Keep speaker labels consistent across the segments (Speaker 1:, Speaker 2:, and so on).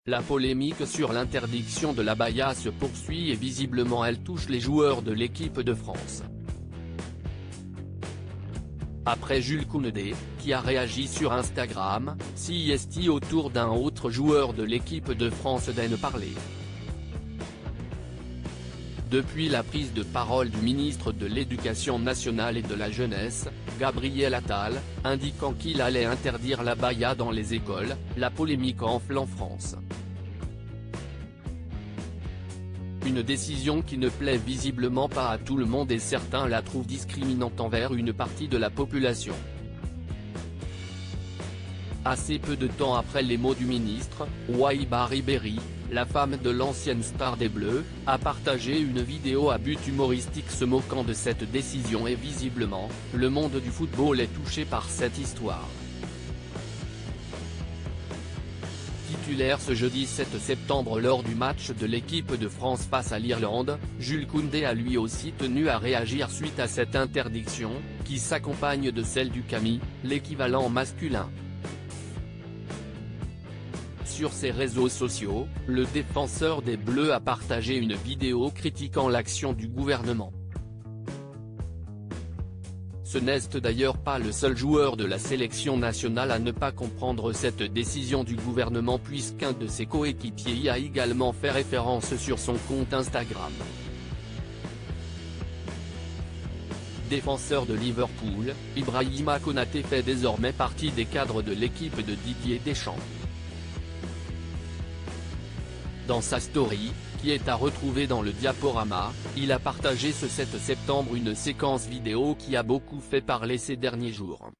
Speaker 1: La polémique sur l'interdiction de l'abaya se poursuit et visiblement elle touche les joueurs de l'équipe de France. Après Jules Koundé, qui a réagi sur Instagram, CIST autour d'un autre joueur de l'équipe de France d'en parler. Depuis la prise de parole du ministre de l'Éducation nationale et de la jeunesse, Gabriel Attal, indiquant qu'il allait interdire l'abaya dans les écoles, la polémique enfle en France. Une décision qui ne plaît visiblement pas à tout le monde et certains la trouvent discriminante envers une partie de la population. Assez peu de temps après les mots du ministre, Waiba Ribéry, la femme de l'ancienne star des Bleus, a partagé une vidéo à but humoristique se moquant de cette décision et visiblement, le monde du football est touché par cette histoire. Titulaire ce jeudi 7 septembre lors du match de l'équipe de France face à l'Irlande, Jules Koundé a lui aussi tenu à réagir suite à cette interdiction, qui s'accompagne de celle du Cammi, l'équivalent masculin. Sur ses réseaux sociaux, le défenseur des Bleus a partagé une vidéo critiquant l'action du gouvernement. Ce n'est d'ailleurs pas le seul joueur de la sélection nationale à ne pas comprendre cette décision du gouvernement puisqu'un de ses coéquipiers y a également fait référence sur son compte Instagram. Défenseur de Liverpool, Ibrahima Konaté fait désormais partie des cadres de l'équipe de Didier Deschamps. Dans sa story, qui est à retrouver dans le diaporama, il a partagé ce 7 septembre une séquence vidéo qui a beaucoup fait parler ces derniers jours.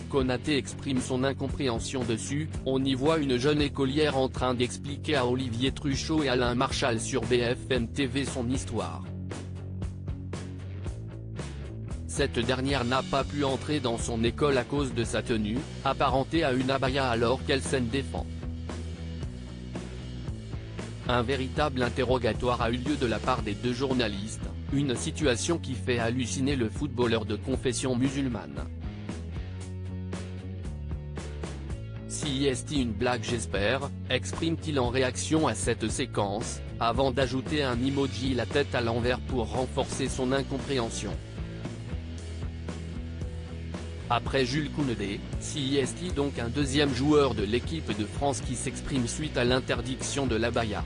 Speaker 1: Konaté exprime son incompréhension dessus, on y voit une jeune écolière en train d'expliquer à Olivier Truchot et Alain Marchal sur BFM TV son histoire. Cette dernière n'a pas pu entrer dans son école à cause de sa tenue, apparentée à une abaya alors qu'elle s'en défend. Un véritable interrogatoire a eu lieu de la part des deux journalistes, une situation qui fait halluciner le footballeur de confession musulmane. CIST une blague j'espère, exprime-t-il en réaction à cette séquence, avant d'ajouter un emoji la tête à l'envers pour renforcer son incompréhension. Après Jules Koundé, CIST donc un deuxième joueur de l'équipe de France qui s'exprime suite à l'interdiction de l'abaya.